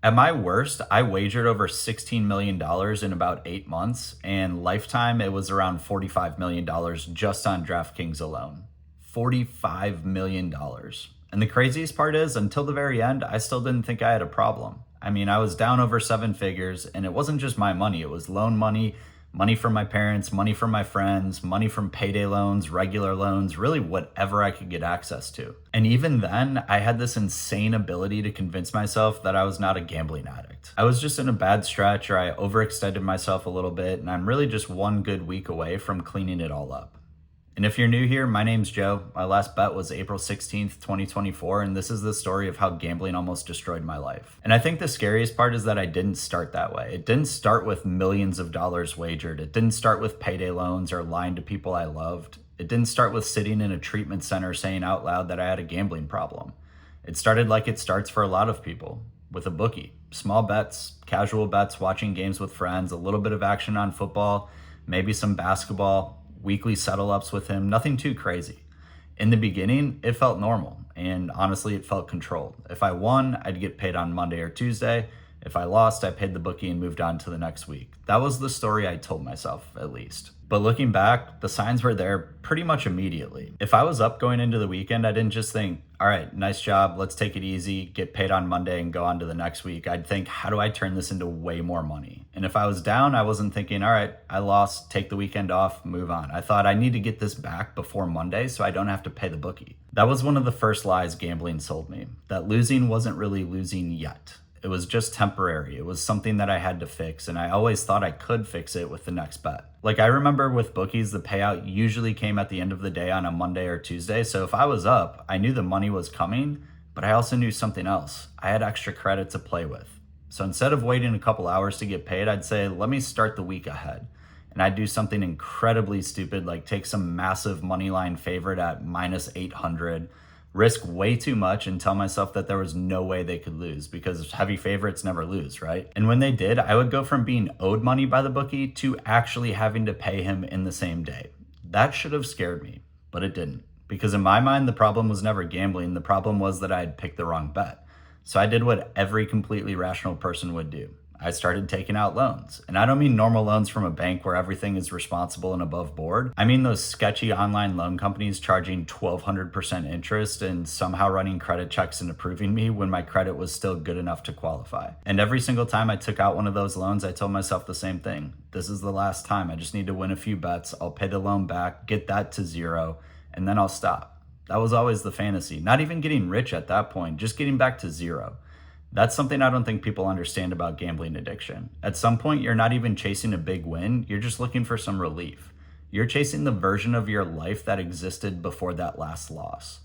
At my worst, I wagered over $16 million in about 8 months, and lifetime it was around $45 million just on DraftKings alone. $45 million. And the craziest part is, until the very end, I still didn't think I had a problem. I mean, I was down over seven figures, and it wasn't just my money, it was loan money, money from my parents, money from my friends, money from payday loans, regular loans, really whatever I could get access to. And even then, I had this insane ability to convince myself that I was not a gambling addict. I was just in a bad stretch, or I overextended myself a little bit, and I'm really just one good week away from cleaning it all up. And if you're new here, my name's Joe. My last bet was April 16th, 2024, and this is the story of how gambling almost destroyed my life. And I think the scariest part is that I didn't start that way. It didn't start with millions of dollars wagered. It didn't start with payday loans or lying to people I loved. It didn't start with sitting in a treatment center saying out loud that I had a gambling problem. It started like it starts for a lot of people, with a bookie. Small bets, casual bets, watching games with friends, a little bit of action on football, maybe some basketball, weekly settle ups with him, nothing too crazy. In the beginning, it felt normal, and honestly, it felt controlled. If I won, I'd get paid on Monday or Tuesday. If I lost, I paid the bookie and moved on to the next week. That was the story I told myself, at least. But looking back, the signs were there pretty much immediately. If I was up going into the weekend, I didn't just think, all right, nice job, let's take it easy, get paid on Monday and go on to the next week. I'd think, how do I turn this into way more money? And if I was down, I wasn't thinking, all right, I lost, take the weekend off, move on. I thought I need to get this back before Monday so I don't have to pay the bookie. That was one of the first lies gambling sold me, that losing wasn't really losing yet. It was just temporary. It was something that I had to fix, and I always thought I could fix it with the next bet. Like, I remember with bookies, the payout usually came at the end of the day on a Monday or Tuesday, so if I was up, I knew the money was coming, but I also knew something else. I had extra credit to play with. So instead of waiting a couple hours to get paid, I'd say, let me start the week ahead. And I'd do something incredibly stupid, like take some massive moneyline favorite at minus 800, risk way too much and tell myself that there was no way they could lose, because heavy favorites never lose, right? And when they did, I would go from being owed money by the bookie to actually having to pay him in the same day. That should have scared me, but it didn't. Because in my mind, the problem was never gambling. The problem was that I had picked the wrong bet. So I did what every completely rational person would do. I started taking out loans. And I don't mean normal loans from a bank where everything is responsible and above board. I mean those sketchy online loan companies charging 1,200% interest and somehow running credit checks and approving me when my credit was still good enough to qualify. And every single time I took out one of those loans, I told myself the same thing. This is the last time. I just need to win a few bets. I'll pay the loan back, get that to zero, and then I'll stop. That was always the fantasy. Not even getting rich at that point, just getting back to zero. That's something I don't think people understand about gambling addiction. At some point, you're not even chasing a big win, you're just looking for some relief. You're chasing the version of your life that existed before that last loss.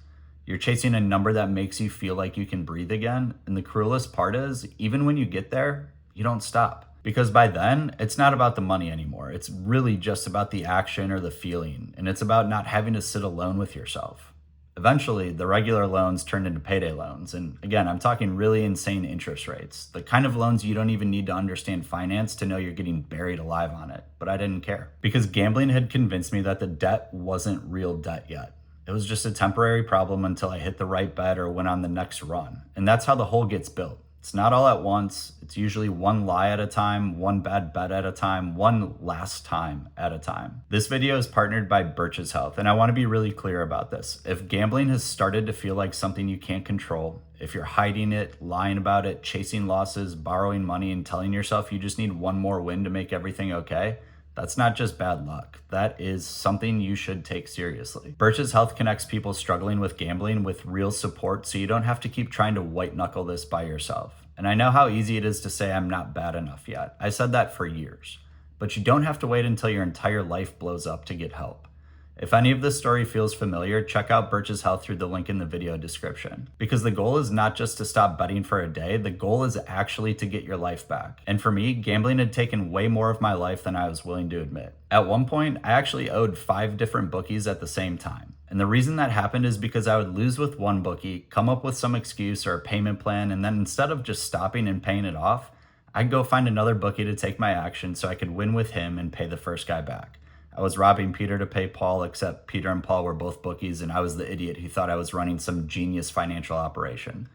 You're chasing a number that makes you feel like you can breathe again, and the cruelest part is, even when you get there, you don't stop. Because by then, it's not about the money anymore. It's really just about the action or the feeling, and it's about not having to sit alone with yourself. Eventually, the regular loans turned into payday loans. And again, I'm talking really insane interest rates. The kind of loans you don't even need to understand finance to know you're getting buried alive on it. But I didn't care. Because gambling had convinced me that the debt wasn't real debt yet. It was just a temporary problem until I hit the right bet or went on the next run. And that's how the hole gets built. It's not all at once. It's usually one lie at a time, one bad bet at a time, one last time at a time. This video is partnered by Birch's Health, and I want to be really clear about this. If gambling has started to feel like something you can't control, if you're hiding it, lying about it, chasing losses, borrowing money, and telling yourself you just need one more win to make everything okay, that's not just bad luck. That is something you should take seriously. Birch's Health connects people struggling with gambling with real support, so you don't have to keep trying to white knuckle this by yourself. And I know how easy it is to say I'm not bad enough yet. I said that for years. But you don't have to wait until your entire life blows up to get help. If any of this story feels familiar, check out Birch's Health through the link in the video description. Because the goal is not just to stop betting for a day, the goal is actually to get your life back. And for me, gambling had taken way more of my life than I was willing to admit. At one point, I actually owed 5 different bookies at the same time. And the reason that happened is because I would lose with one bookie, come up with some excuse or a payment plan, and then instead of just stopping and paying it off, I'd go find another bookie to take my action so I could win with him and pay the first guy back. I was robbing Peter to pay Paul, except Peter and Paul were both bookies, and I was the idiot who thought I was running some genius financial operation.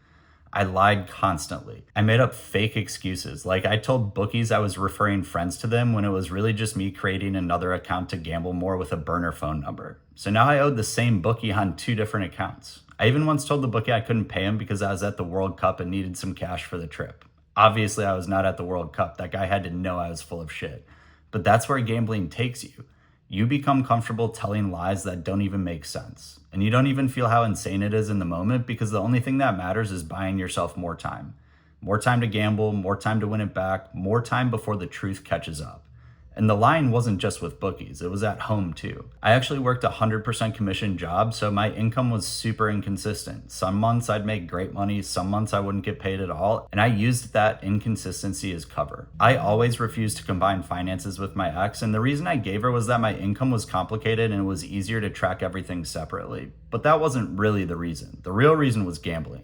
I lied constantly. I made up fake excuses. Like I told bookies I was referring friends to them when it was really just me creating another account to gamble more with a burner phone number. So now I owed the same bookie on 2 different accounts. I even once told the bookie I couldn't pay him because I was at the World Cup and needed some cash for the trip. Obviously, I was not at the World Cup. That guy had to know I was full of shit. But that's where gambling takes you. You become comfortable telling lies that don't even make sense. And you don't even feel how insane it is in the moment because the only thing that matters is buying yourself more time. More time to gamble, more time to win it back, more time before the truth catches up. And the lying wasn't just with bookies, it was at home too. I actually worked a 100% commission job, so my income was super inconsistent. Some months I'd make great money, some months I wouldn't get paid at all, and I used that inconsistency as cover. I always refused to combine finances with my ex, and the reason I gave her was that my income was complicated and it was easier to track everything separately. But that wasn't really the reason. The real reason was gambling.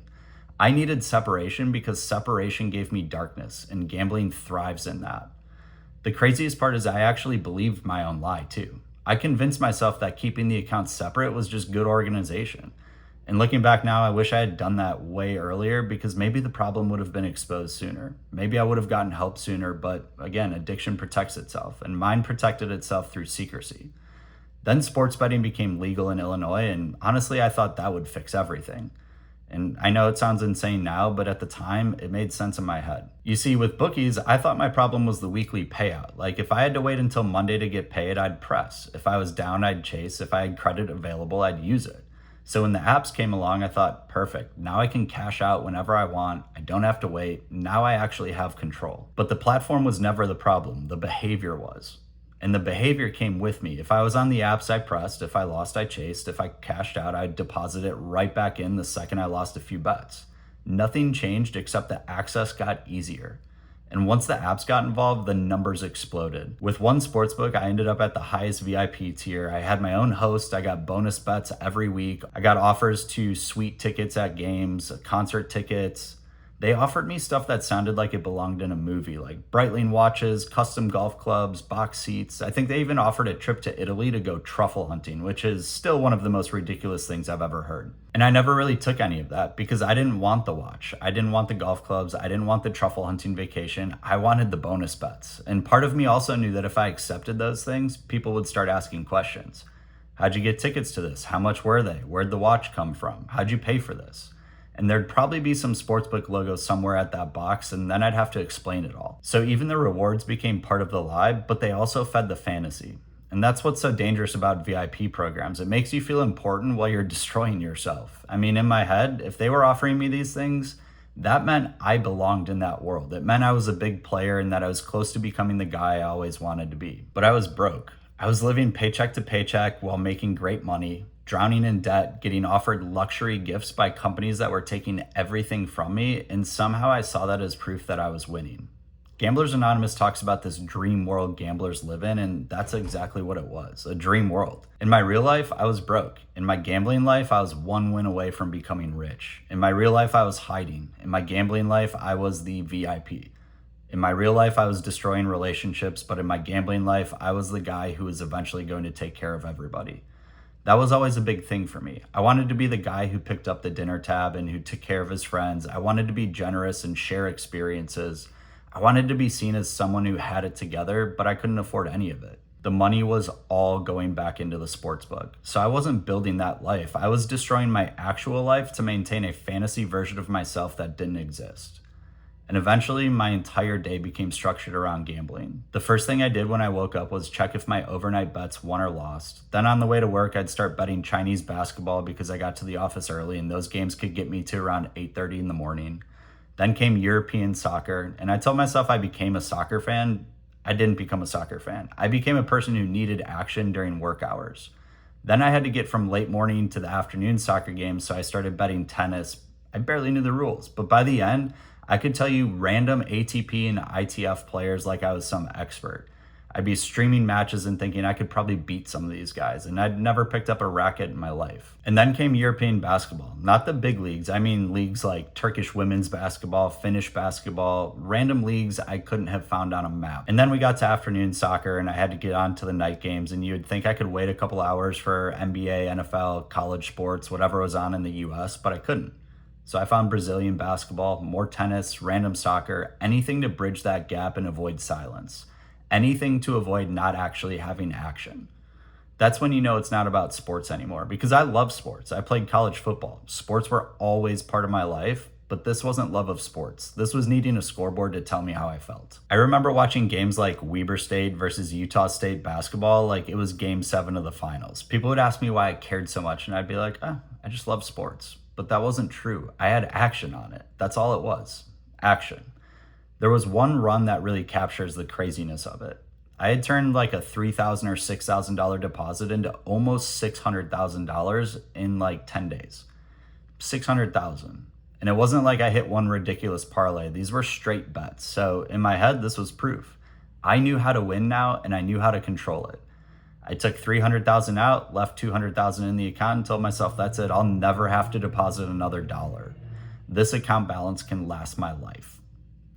I needed separation because separation gave me darkness, and gambling thrives in that. The craziest part is I actually believed my own lie too. I convinced myself that keeping the accounts separate was just good organization. And looking back now, I wish I had done that way earlier because maybe the problem would have been exposed sooner. Maybe I would have gotten help sooner, but again, addiction protects itself, and mine protected itself through secrecy. Then sports betting became legal in Illinois, and honestly, I thought that would fix everything. And I know it sounds insane now, but at the time, it made sense in my head. You see, with bookies, I thought my problem was the weekly payout. Like, if I had to wait until Monday to get paid, I'd press. If I was down, I'd chase. If I had credit available, I'd use it. So when the apps came along, I thought, perfect. Now I can cash out whenever I want. I don't have to wait. Now I actually have control. But the platform was never the problem. The behavior was. And the behavior came with me. If I was on the apps, I pressed. If I lost, I chased. If I cashed out, I'd deposit it right back in the second I lost a few bets. Nothing changed except the access got easier. And once the apps got involved, the numbers exploded. With one sportsbook, I ended up at the highest VIP tier. I had my own host. I got bonus bets every week. I got offers to suite tickets at games, concert tickets. They offered me stuff that sounded like it belonged in a movie, like Breitling watches, custom golf clubs, box seats. I think they even offered a trip to Italy to go truffle hunting, which is still one of the most ridiculous things I've ever heard. And I never really took any of that because I didn't want the watch. I didn't want the golf clubs. I didn't want the truffle hunting vacation. I wanted the bonus bets. And part of me also knew that if I accepted those things, people would start asking questions. How'd you get tickets to this? How much were they? Where'd the watch come from? How'd you pay for this? And there'd probably be some sportsbook logo somewhere at that box, and then I'd have to explain it all. So even the rewards became part of the lie, but they also fed the fantasy. And that's what's so dangerous about VIP programs. It makes you feel important while you're destroying yourself. I mean, in my head, if they were offering me these things, that meant I belonged in that world. It meant I was a big player and that I was close to becoming the guy I always wanted to be. But I was broke. I was living paycheck to paycheck while making great money, drowning in debt, getting offered luxury gifts by companies that were taking everything from me, and somehow I saw that as proof that I was winning. Gamblers Anonymous talks about this dream world gamblers live in, and that's exactly what it was, a dream world. In my real life, I was broke. In my gambling life, I was one win away from becoming rich. In my real life, I was hiding. In my gambling life, I was the VIP. In my real life, I was destroying relationships, but in my gambling life, I was the guy who was eventually going to take care of everybody. That was always a big thing for me. I wanted to be the guy who picked up the dinner tab and who took care of his friends. I wanted to be generous and share experiences. I wanted to be seen as someone who had it together, but I couldn't afford any of it. The money was all going back into the sportsbook. So I wasn't building that life. I was destroying my actual life to maintain a fantasy version of myself that didn't exist. And eventually, my entire day became structured around gambling. The first thing I did when I woke up was check if my overnight bets won or lost. Then on the way to work, I'd start betting Chinese basketball because I got to the office early and those games could get me to around 8:30 in the morning. Then came European soccer, and I told myself I became a soccer fan. I didn't become a soccer fan. I became a person who needed action during work hours. Then I had to get from late morning to the afternoon soccer games, so I started betting tennis. I barely knew the rules, but by the end, I could tell you random ATP and ITF players like I was some expert. I'd be streaming matches and thinking I could probably beat some of these guys, and I'd never picked up a racket in my life. And then came European basketball, not the big leagues. I mean leagues like Turkish women's basketball, Finnish basketball, random leagues I couldn't have found on a map. And then we got to afternoon soccer and I had to get on to the night games, and you'd think I could wait a couple hours for NBA, NFL, college sports, whatever was on in the US, but I couldn't. So I found Brazilian basketball, more tennis, random soccer, anything to bridge that gap and avoid silence. Anything to avoid not actually having action. That's when you know it's not about sports anymore, because I love sports. I played college football. Sports were always part of my life, but this wasn't love of sports. This was needing a scoreboard to tell me how I felt. I remember watching games like Weber State versus Utah State basketball like it was game 7 of the finals. People would ask me why I cared so much, and I'd be like, I just love sports. But that wasn't true. I had action on it. That's all it was. Action. There was one run that really captures the craziness of it. I had turned like a $3,000 or $6,000 deposit into almost $600,000 in like 10 days. 600,000. And it wasn't like I hit one ridiculous parlay. These were straight bets. So in my head, this was proof. I knew how to win now, and I knew how to control it. I took 300,000 out, left 200,000 in the account, and told myself, that's it. I'll never have to deposit another dollar. This account balance can last my life.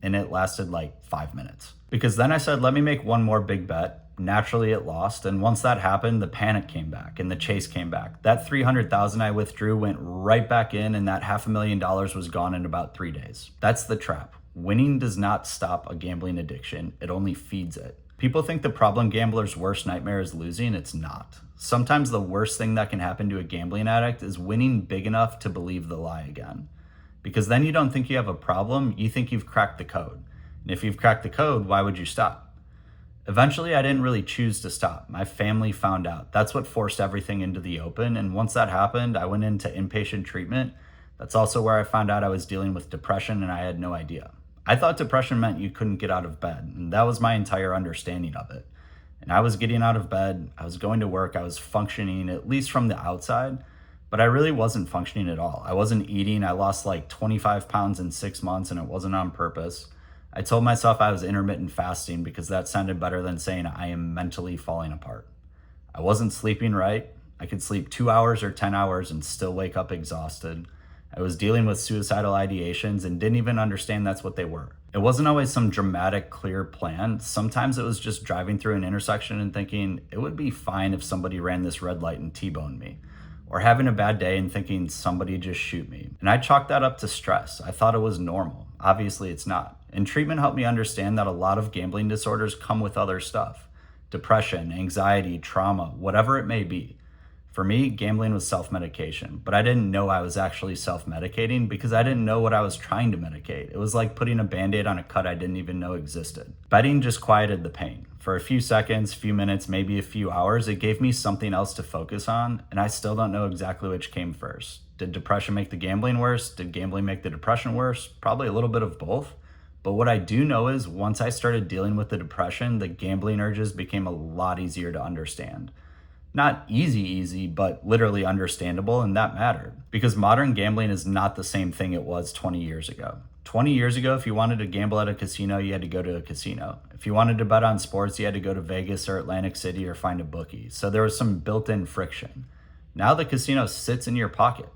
And it lasted like 5 minutes. Because then I said, let me make one more big bet. Naturally, it lost. And once that happened, the panic came back and the chase came back. That 300,000 I withdrew went right back in, and that $500,000 was gone in about 3 days. That's the trap. Winning does not stop a gambling addiction. It only feeds it. People think the problem gambler's worst nightmare is losing. It's not. Sometimes the worst thing that can happen to a gambling addict is winning big enough to believe the lie again. Because then you don't think you have a problem, you think you've cracked the code. And if you've cracked the code, why would you stop? Eventually, I didn't really choose to stop. My family found out. That's what forced everything into the open. And once that happened, I went into inpatient treatment. That's also where I found out I was dealing with depression, and I had no idea. I thought depression meant you couldn't get out of bed, and that was my entire understanding of it. And I was getting out of bed, I was going to work, I was functioning, at least from the outside, but I really wasn't functioning at all. I wasn't eating. I lost like 25 pounds in 6 months, and it wasn't on purpose. I told myself I was intermittent fasting because that sounded better than saying I am mentally falling apart. I wasn't sleeping right. I could sleep 2 hours or 10 hours and still wake up exhausted. I was dealing with suicidal ideations and didn't even understand that's what they were. It wasn't always some dramatic, clear plan. Sometimes it was just driving through an intersection and thinking it would be fine if somebody ran this red light and T-boned me. Or having a bad day and thinking somebody just shoot me. And I chalked that up to stress. I thought it was normal. Obviously it's not. And treatment helped me understand that a lot of gambling disorders come with other stuff. Depression, anxiety, trauma, whatever it may be. For me, gambling was self-medication, but I didn't know I was actually self-medicating because I didn't know what I was trying to medicate. It was like putting a Band-Aid on a cut I didn't even know existed. Betting just quieted the pain. For a few seconds, few minutes, maybe a few hours, it gave me something else to focus on, and I still don't know exactly which came first. Did depression make the gambling worse? Did gambling make the depression worse? Probably a little bit of both. But what I do know is once I started dealing with the depression, the gambling urges became a lot easier to understand. Not easy, but literally understandable, and that mattered. Because modern gambling is not the same thing it was 20 years ago. 20 years ago, if you wanted to gamble at a casino, you had to go to a casino. If you wanted to bet on sports, you had to go to Vegas or Atlantic City or find a bookie. So there was some built-in friction. Now the casino sits in your pocket.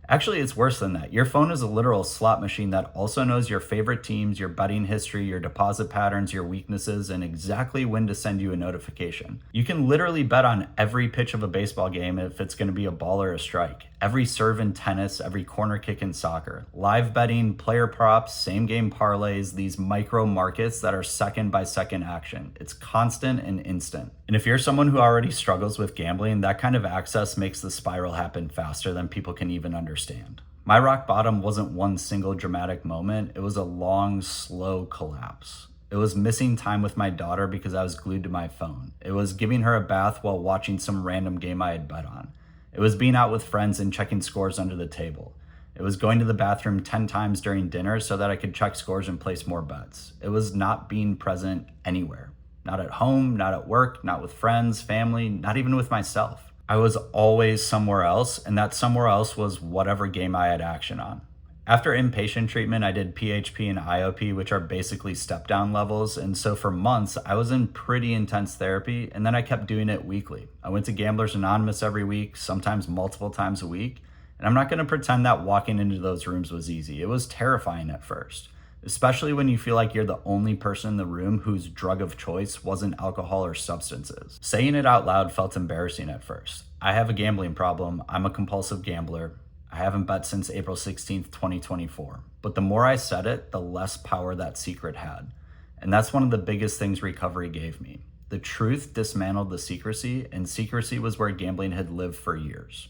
Actually, it's worse than that. Your phone is a literal slot machine that also knows your favorite teams, your betting history, your deposit patterns, your weaknesses, and exactly when to send you a notification. You can literally bet on every pitch of a baseball game if it's going to be a ball or a strike. Every serve in tennis, every corner kick in soccer. Live betting, player props, same game parlays, these micro markets that are second by second action. It's constant and instant. And if you're someone who already struggles with gambling, that kind of access makes the spiral happen faster than people can even understand. My rock bottom wasn't one single dramatic moment. It was a long, slow collapse. It was missing time with my daughter because I was glued to my phone. It was giving her a bath while watching some random game I had bet on. It was being out with friends and checking scores under the table. It was going to the bathroom 10 times during dinner so that I could check scores and place more bets. It was not being present anywhere. Not at home, not at work, not with friends, family, not even with myself. I was always somewhere else, and that somewhere else was whatever game I had action on. After inpatient treatment, I did PHP and IOP, which are basically step-down levels, and so for months, I was in pretty intense therapy, and then I kept doing it weekly. I went to Gamblers Anonymous every week, sometimes multiple times a week, and I'm not going to pretend that walking into those rooms was easy. It was terrifying at first, especially when you feel like you're the only person in the room whose drug of choice wasn't alcohol or substances. Saying it out loud felt embarrassing at first. I have a gambling problem. I'm a compulsive gambler. I haven't bet since April 16th, 2024. But the more I said it, the less power that secret had. And that's one of the biggest things recovery gave me. The truth dismantled the secrecy, and secrecy was where gambling had lived for years.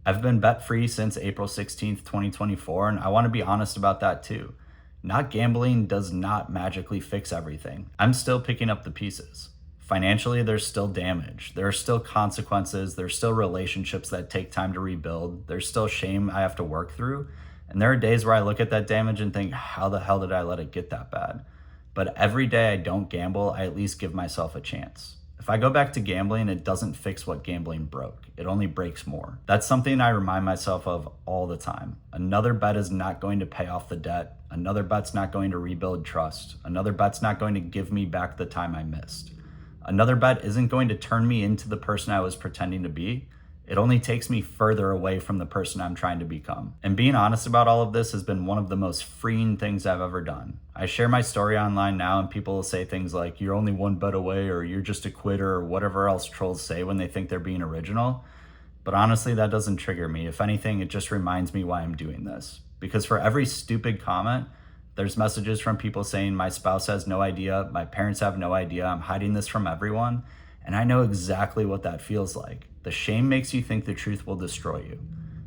I've been bet-free since April 16th, 2024, and I want to be honest about that too. Not gambling does not magically fix everything. I'm still picking up the pieces. Financially, there's still damage. There are still consequences. There's still relationships that take time to rebuild. There's still shame I have to work through. And there are days where I look at that damage and think, how the hell did I let it get that bad? But every day I don't gamble, I at least give myself a chance. If I go back to gambling, it doesn't fix what gambling broke. It only breaks more. That's something I remind myself of all the time. Another bet is not going to pay off the debt. Another bet's not going to rebuild trust. Another bet's not going to give me back the time I missed. Another bet isn't going to turn me into the person I was pretending to be. It only takes me further away from the person I'm trying to become. And being honest about all of this has been one of the most freeing things I've ever done. I share my story online now and people will say things like, you're only one bet away, or you're just a quitter, or whatever else trolls say when they think they're being original. But honestly, that doesn't trigger me. If anything, it just reminds me why I'm doing this. Because for every stupid comment, there's messages from people saying my spouse has no idea, my parents have no idea, I'm hiding this from everyone, and I know exactly what that feels like. The shame makes you think the truth will destroy you,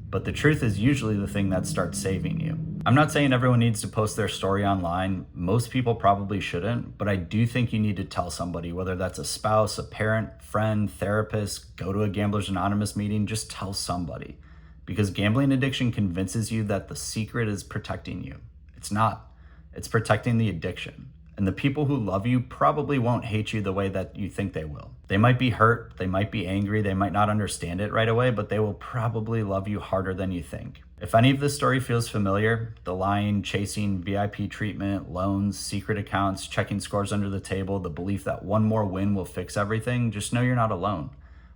but the truth is usually the thing that starts saving you. I'm not saying everyone needs to post their story online. Most people probably shouldn't, but I do think you need to tell somebody, whether that's a spouse, a parent, friend, therapist, go to a Gamblers Anonymous meeting, just tell somebody. Because gambling addiction convinces you that the secret is protecting you. It's not. It's protecting the addiction. And the people who love you probably won't hate you the way that you think they will. They might be hurt, they might be angry, they might not understand it right away, but they will probably love you harder than you think. If any of this story feels familiar, the lying, chasing, VIP treatment, loans, secret accounts, checking scores under the table, the belief that one more win will fix everything, just know you're not alone.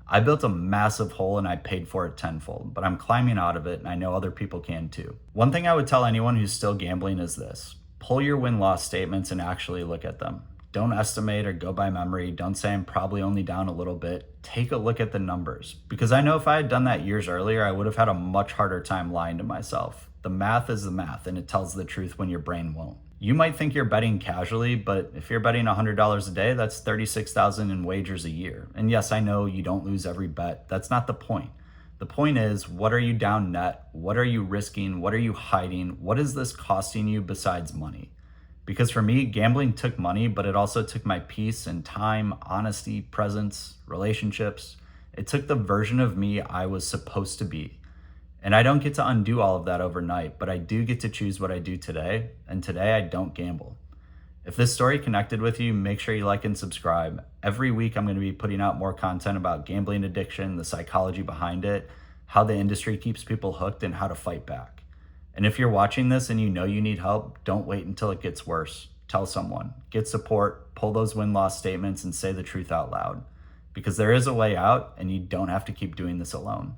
I built a massive hole and I paid for it tenfold, but I'm climbing out of it and I know other people can too. One thing I would tell anyone who's still gambling is this. Pull your win-loss statements and actually look at them. Don't estimate or go by memory. Don't say I'm probably only down a little bit. Take a look at the numbers. Because I know if I had done that years earlier, I would have had a much harder time lying to myself. The math is the math and it tells the truth when your brain won't. You might think you're betting casually, but if you're betting $100 a day, that's $36,000 in wagers a year. And yes, I know you don't lose every bet. That's not the point. The point is, what are you down net? What are you risking? What are you hiding? What is this costing you besides money? Because for me, gambling took money, but it also took my peace and time, honesty, presence, relationships. It took the version of me I was supposed to be. And I don't get to undo all of that overnight, but I do get to choose what I do today. And today I don't gamble. If this story connected with you, make sure you like and subscribe. Every week I'm going to be putting out more content about gambling addiction, the psychology behind it, how the industry keeps people hooked, and how to fight back. And if you're watching this and you know you need help, don't wait until it gets worse. Tell someone, get support, pull those win-loss statements, and say the truth out loud. Because there is a way out and you don't have to keep doing this alone.